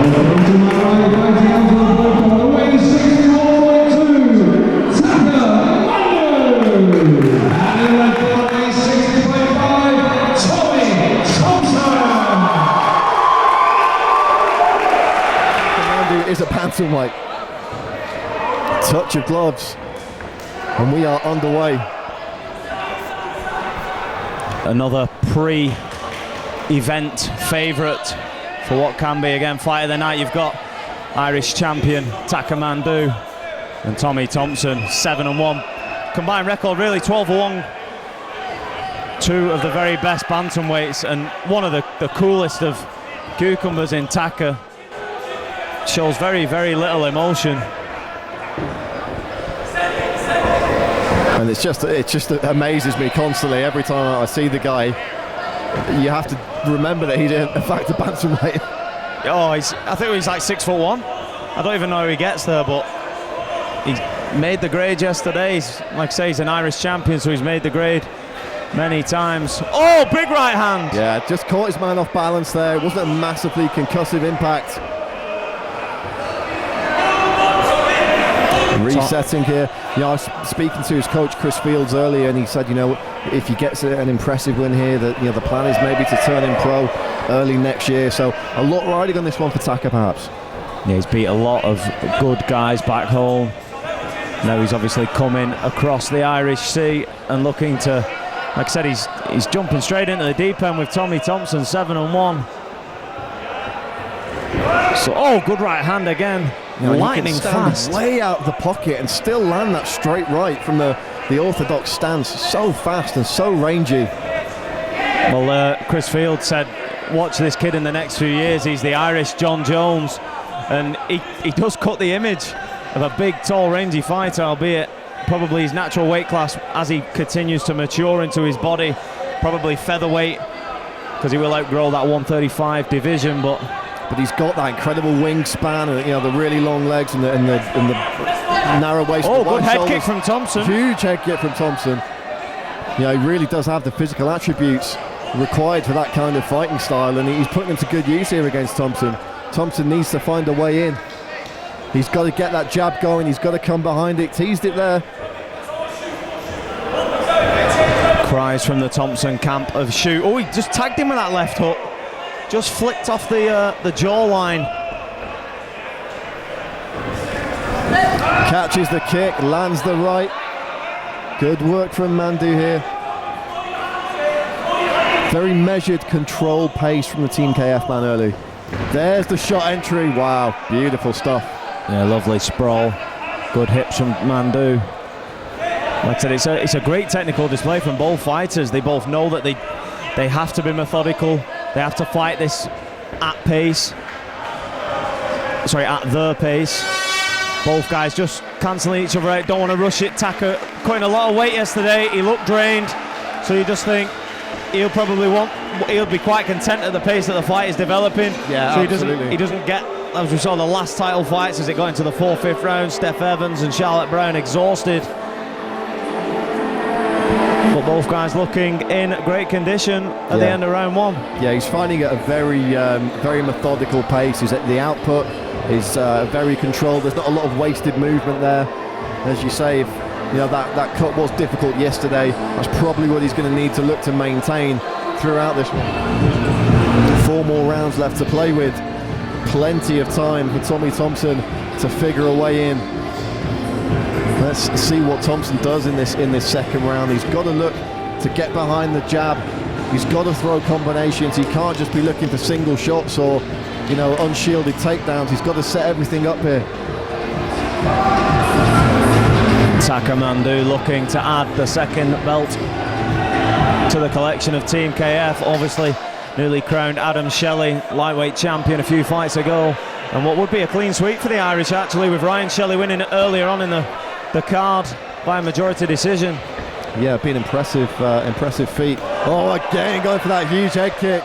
To my right, fighting out of the weight 64.2, Taka, Mhandu. And in left corner, weight 60.5, Thompson. Mhandu is a bantamweight. Touch of gloves, and we are underway. Another pre-event favourite for what can be, again, fight of the night. You've got Irish champion Taka Mhandu and Tommy Thompson, 7-1. Combined record really 12-1. Two of the very best bantamweights, and one of the coolest of cucumbers in Taka. Shows very, very little emotion. And it just amazes me constantly every time I see the guy. You have to remember that he's in fact a bantamweight. Oh, I think he's like 6'1". I don't even know how he gets there, but he made the grade yesterday. He's, like I say, he's an Irish champion, so he's made the grade many times. Oh, big right hand! Yeah, just caught his man off balance there. It wasn't a massively concussive impact. Resetting here. You know, I was speaking to his coach Chris Fields earlier, and he said, you know, if he gets an impressive win here, that, you know, the plan is maybe to turn him pro early next year. So a lot riding on this one for Taka, perhaps. Yeah, he's beat a lot of good guys back home. Now he's obviously coming across the Irish Sea and looking to, like I said, he's jumping straight into the deep end with Tommy Thompson, 7-1. So, oh, good right hand again. You know, lightning fast. Way out of the pocket and still land that straight right from the orthodox stance. So fast and so rangy. Well, Chris Field said, watch this kid in the next few years. He's the Irish John Jones, and he does cut the image of a big, tall, rangy fighter, albeit probably his natural weight class as he continues to mature into his body, probably featherweight, because he will outgrow that 135 division, but he's got that incredible wingspan, and, you know, the really long legs and the narrow waist. Oh, good head kick from Thompson. Huge head kick from Thompson. You know, he really does have the physical attributes required for that kind of fighting style, and he's putting them to good use here against Thompson. Thompson needs to find a way in. He's got to get that jab going. He's got to come behind it. Teased it there. Cries from the Thompson camp of shoot. Oh, he just tagged him with that left hook. Just flicked off the jawline. Catches the kick, lands the right. Good work from Mhandu here. Very measured, controlled pace from the Team KF man early. There's the shot entry. Wow, beautiful stuff. Yeah, lovely sprawl. Good hips from Mhandu. Like I said, it's a great technical display from both fighters. They both know that they have to be methodical. They have to fight this at pace. Sorry, at the pace. Both guys just cancelling each other out. Don't want to rush it. Taka cutting a lot of weight yesterday. He looked drained. So you just think he'll be quite content at the pace that the fight is developing. Yeah, so absolutely. he doesn't get, as we saw the last title fights, as it got into the 4th, 5th round, Steph Evans and Charlotte Brown exhausted. But both guys looking in great condition at the end of round 1. Yeah, he's finding it a very methodical pace. The output is very controlled. There's not a lot of wasted movement there. As you say, if you know that cut was difficult yesterday, that's probably what he's going to need to look to maintain throughout this one. 4 more rounds left to play with. Plenty of time for Tommy Thompson to figure a way in. Let's see what Thompson does in this second round. He's got to look to get behind the jab. He's got to throw combinations. He can't just be looking for single shots or, you know, unshielded takedowns. He's got to set everything up here. Taka Mhandu looking to add the second belt to the collection of Team KF. Obviously, newly crowned Adam Shelley lightweight champion a few fights ago, and what would be a clean sweep for the Irish, actually, with Ryan Shelley winning earlier on in the card by a majority decision. Yeah, been impressive feat. Oh, again going for that huge head kick.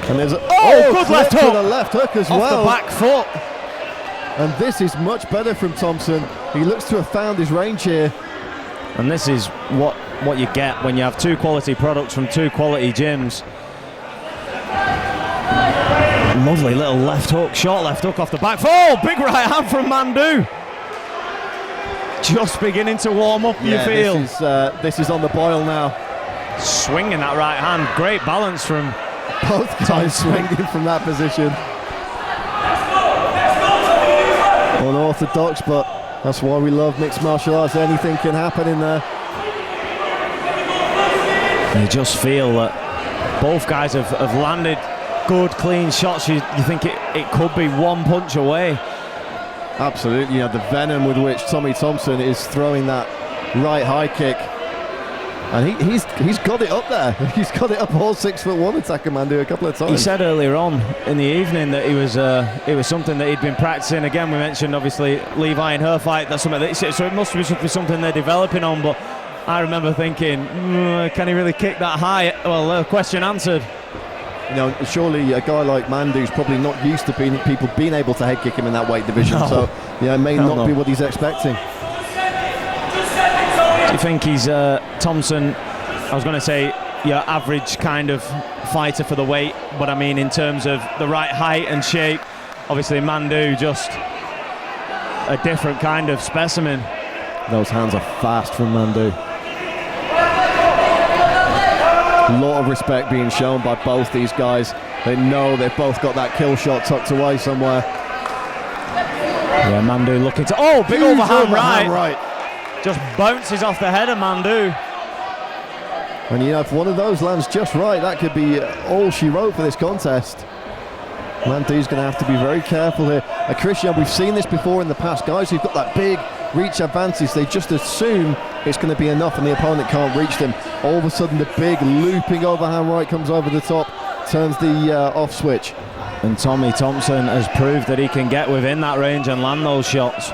And there's a good left hook. To the left hook as off well. The back foot. And this is much better from Thompson. He looks to have found his range here. And this is what you get when you have 2 quality products from 2 quality gyms. Lovely little left hook, short left hook off the back. Oh, big right hand from Mhandu. Just beginning to warm up, you feel. This is on the boil now. Swinging that right hand. Great balance from both guys swinging from that position. Unorthodox, but that's why we love mixed martial arts. Anything can happen in there. You just feel that both guys have landed good, clean shots. You think it could be one punch away. Absolutely, the venom with which Tommy Thompson is throwing that right high kick. And he's got it up there. He's got it up all 6'1" at Taka Mhandu a couple of times. He said earlier on in the evening that it was something that he'd been practicing. Again, we mentioned obviously Levi and her fight. That's something so it must be something they're developing on. But I remember thinking, can he really kick that high? Well, question answered. Surely a guy like Mhandu's probably not used to people being able to head kick him in that weight division. No. So it may not be what he's expecting. Do you think he's Thompson? I was going to say your average kind of fighter for the weight, but I mean in terms of the right height and shape. Obviously Mhandu just a different kind of specimen. Those hands are fast from Mhandu. A lot of respect being shown by both these guys. They know they've both got that kill shot tucked away somewhere. Yeah, Mhandu looking to big overhand right. Just bounces off the head of Mhandu. And if one of those lands just right, that could be all she wrote for this contest. Mhandu's going to have to be very careful here. Christian, we've seen this before in the past. Guys who've got that big reach advantage, they just assume it's going to be enough and the opponent can't reach them. All of a sudden the big looping overhand right comes over the top, turns the off switch. And Tommy Thompson has proved that he can get within that range and land those shots.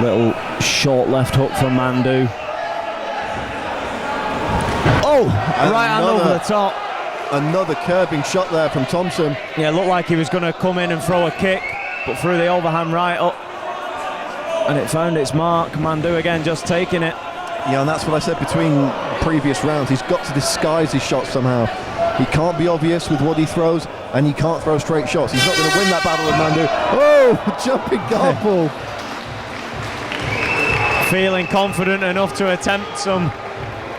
Little short left hook from Mhandu. Right hand over the top. Another curving shot there from Thompson. Yeah, looked like he was going to come in and throw a kick, but threw the overhand right up. And it found its mark. Mhandu again just taking it. Yeah, and that's what I said between previous rounds. He's got to disguise his shots somehow. He can't be obvious with what he throws, and he can't throw straight shots. He's not going to win that battle with Mhandu. Oh, jumping guard pull. Feeling confident enough to attempt some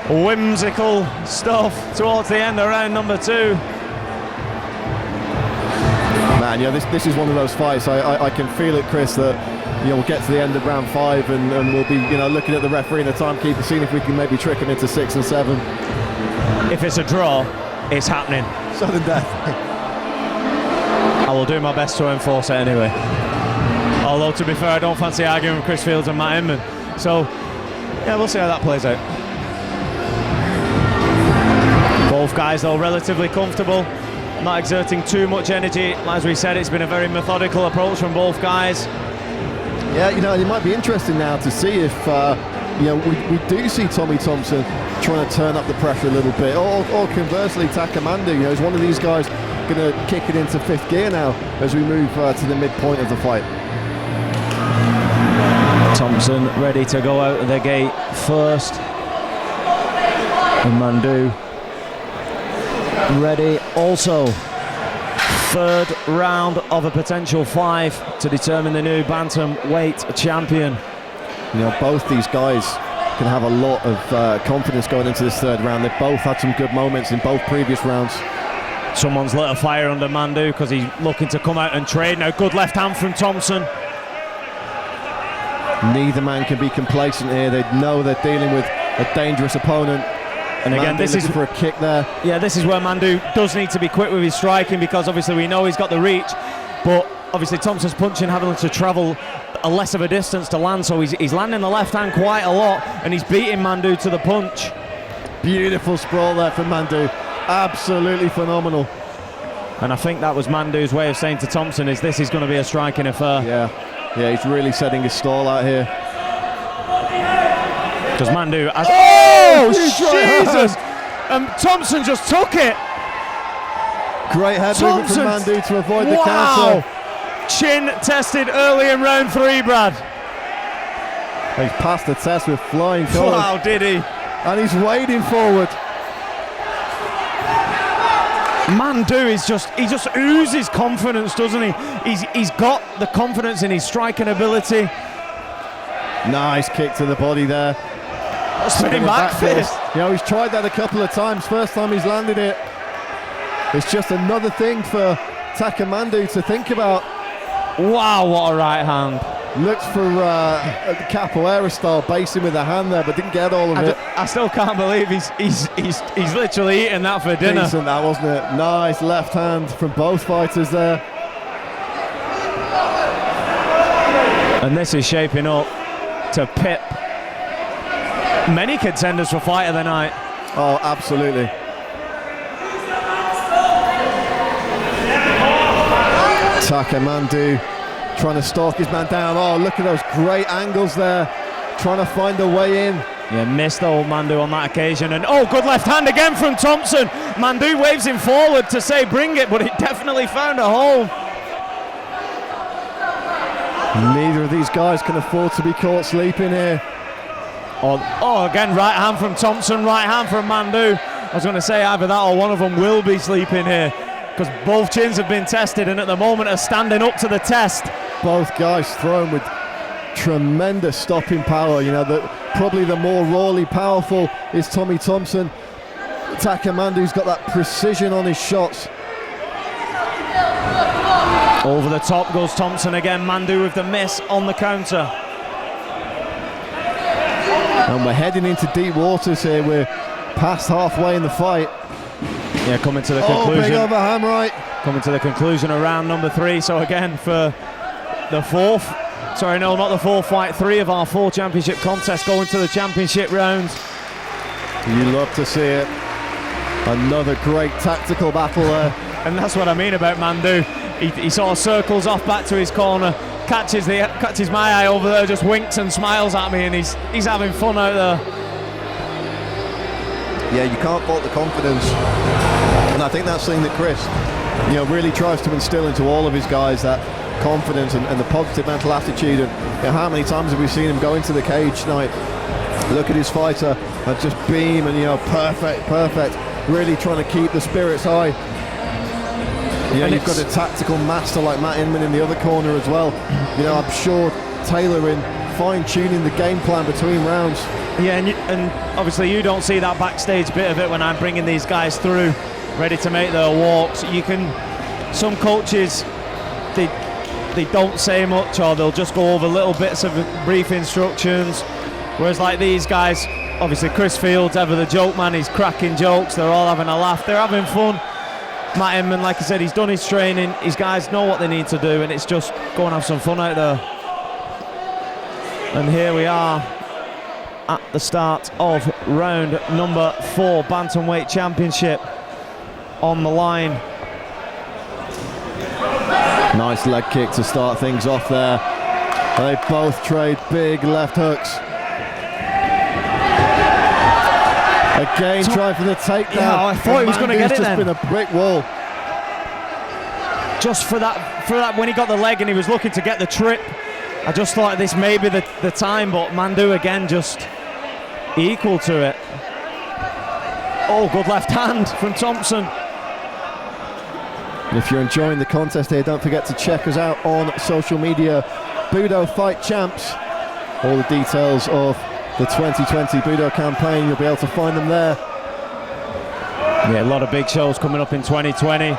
whimsical stuff towards the end of round number 2. Man, this is one of those fights. I can feel it, Chris, that we'll get to the end of round 5 and we'll be looking at the referee and the timekeeper, seeing if we can maybe trick him into 6 and 7. If it's a draw, it's happening. Sudden death. I will do my best to enforce it anyway. Although, to be fair, I don't fancy arguing with Chris Fields and Matt Inman. So, yeah, we'll see how that plays out. Both guys, though, relatively comfortable, not exerting too much energy. As we said, it's been a very methodical approach from both guys. Yeah, it might be interesting now to see if we do see Tommy Thompson trying to turn up the pressure a little bit, or conversely, Taka Mhandu, is one of these guys going to kick it into 5th gear now as we move to the midpoint of the fight. Thompson ready to go out of the gate first, and Mhandu ready also. 3rd round of a potential 5 to determine the new Bantamweight Champion. Both these guys can have a lot of confidence going into this 3rd round. They've both had some good moments in both previous rounds. Someone's lit a fire under Mhandu because he's looking to come out and trade. Now, good left hand from Thompson. Neither man can be complacent here. They know they're dealing with a dangerous opponent. And again, this is for a kick there. Yeah, this is where Mhandu does need to be quick with his striking, because obviously we know he's got the reach, but obviously Thompson's punching having to travel a less of a distance to land, so he's landing the left hand quite a lot, and he's beating Mhandu to the punch. Beautiful sprawl there from Mhandu. Absolutely phenomenal. And I think that was Mhandu's way of saying to Thompson, this is going to be a striking affair. Yeah, he's really setting his stall out here. Because Mhandu has... Oh, Jesus! And Thompson just took it. Great head movement from Mhandu to avoid the counter. Chin tested early in round 3, Brad. He's passed the test with flying colours. Wow, did he? And he's wading forward. Mhandu is he just oozes confidence, doesn't he? He's got the confidence in his striking ability. Nice kick to the body there. Spinning back fist. You know, he's tried that a couple of times. First time he's landed it. It's just another thing for Taka Mhandu to think about. Wow, what a right hand. Looked for the capoeira style basing with the hand there, but didn't get all of it. I still can't believe he's literally eating that for dinner. Decent that, wasn't it? Nice left hand from both fighters there. And this is shaping up to pip many contenders for fight of the night. Oh, absolutely. Taka Mhandu trying to stalk his man down. Oh, look at those great angles there. Trying to find a way in. Yeah, missed old Mhandu on that occasion. And oh, good left hand again from Thompson. Mhandu waves him forward to say bring it, but it definitely found a hole. Neither of these guys can afford to be caught sleeping here. Oh, again, right hand from Thompson, right hand from Mhandu. I was going to say either that or one of them will be sleeping here, because both chins have been tested and at the moment are standing up to the test. Both guys thrown with tremendous stopping power. You know, probably the more rawly powerful is Tommy Thompson. Taka Mhandu's got that precision on his shots. Over the top goes Thompson again. Mhandu with the miss on the counter. And we're heading into deep waters here. We're past halfway in the fight. Yeah, coming to the conclusion. conclusion. Big overhand right. Coming to the conclusion of round number 3. So again, for the fourth, sorry, no, not the fourth fight, 3 of our 4 championship contests going to the championship rounds. You love to see it. Another great tactical battle there. And that's what I mean about Mhandu. He sort of circles off back to his corner, catches my eye over there, just winks and smiles at me, and he's having fun out there. Yeah, you can't fault the confidence. And I think that's something that Chris, you know, really tries to instill into all of his guys, that confidence and the positive mental attitude. And you know, how many times have we seen him go into the cage tonight, look at his fighter and just beam and, you know, perfect, really trying to keep the spirits high. Yeah, you've got a tactical master like Matt Inman in the other corner as well. You know, I'm sure tailoring, fine-tuning the game plan between rounds. Yeah, and obviously you don't see that backstage bit of it when I'm bringing these guys through, ready to make their walks. Some coaches, they don't say much, or they'll just go over little bits of brief instructions. Whereas like these guys, obviously Chris Fields, ever the joke man, he's cracking jokes, they're all having a laugh, they're having fun. Matt Inman, like I said, he's done his training, his guys know what they need to do, and it's just go and have some fun out there. And here we are at the start of round number 4, Bantamweight Championship on the line. Nice leg kick to start things off there. They both trade big left hooks. Again, trying for the takedown. Yeah, I thought he was going to get it then. It's just been a brick wall. Just for that, when he got the leg and he was looking to get the trip, I just thought this may be the time, but Mhandu again just equal to it. Oh, good left hand from Thompson. And if you're enjoying the contest here, don't forget to check us out on social media, Budo Fight Champs. All the details of the 2020 Budo campaign, you'll be able to find them there. Yeah, a lot of big shows coming up in 2020.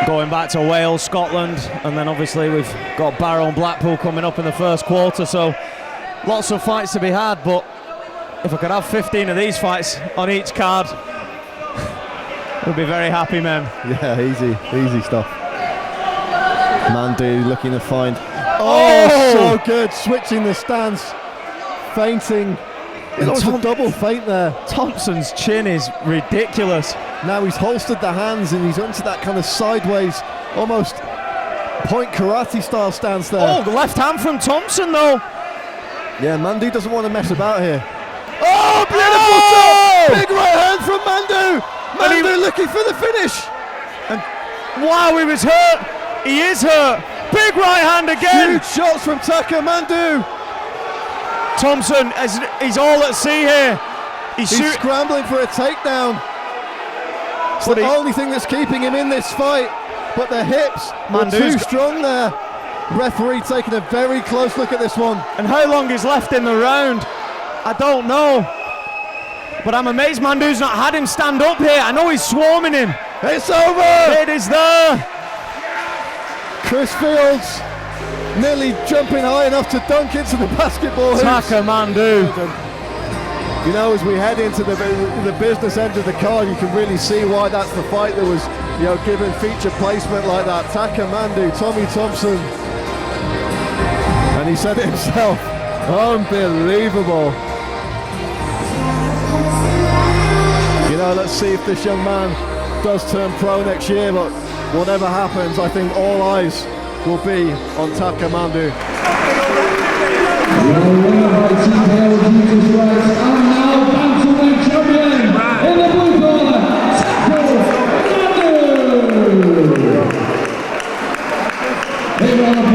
Going back to Wales, Scotland, and then obviously we've got Barrow and Blackpool coming up in the first quarter, so lots of fights to be had, but if I could have 15 of these fights on each card, we'd be very happy, man. Yeah, easy stuff. Mhandu looking to find... Oh, so good, switching the stance, feinting. It was a double feint there. Thompson's chin is ridiculous. Now he's holstered the hands and he's into that kind of sideways, almost point karate style stance there. Oh, the left hand from Thompson though. Yeah, Mhandu doesn't want to mess about here. Oh, beautiful shot! Big right hand from Mhandu. Mhandu looking for the finish. And wow, he was hurt. He is hurt. Big right hand again. Huge shots from Taka Mhandu. Thompson, he's all at sea here. He's scrambling for a takedown. It's the only thing that's keeping him in this fight. But the hips are too strong there. Referee taking a very close look at this one. And how long is left in the round? I don't know. But I'm amazed Mhandu's not had him stand up here. I know he's swarming him. It's over! It is there! Chris Fields nearly jumping high enough to dunk into the basketball hoops. Taka Mhandu. You know, as we head into the business end of the card, you can really see why that's the fight that was, you know, given feature placement like that. Taka Mhandu, Tommy Thompson. And he said it himself, unbelievable. You know, let's see if this young man does turn pro next year, but whatever happens, I think all eyes will be on Taka Mhandu. And now Bantamweight Champion in the blue corner, Taka Mhandu.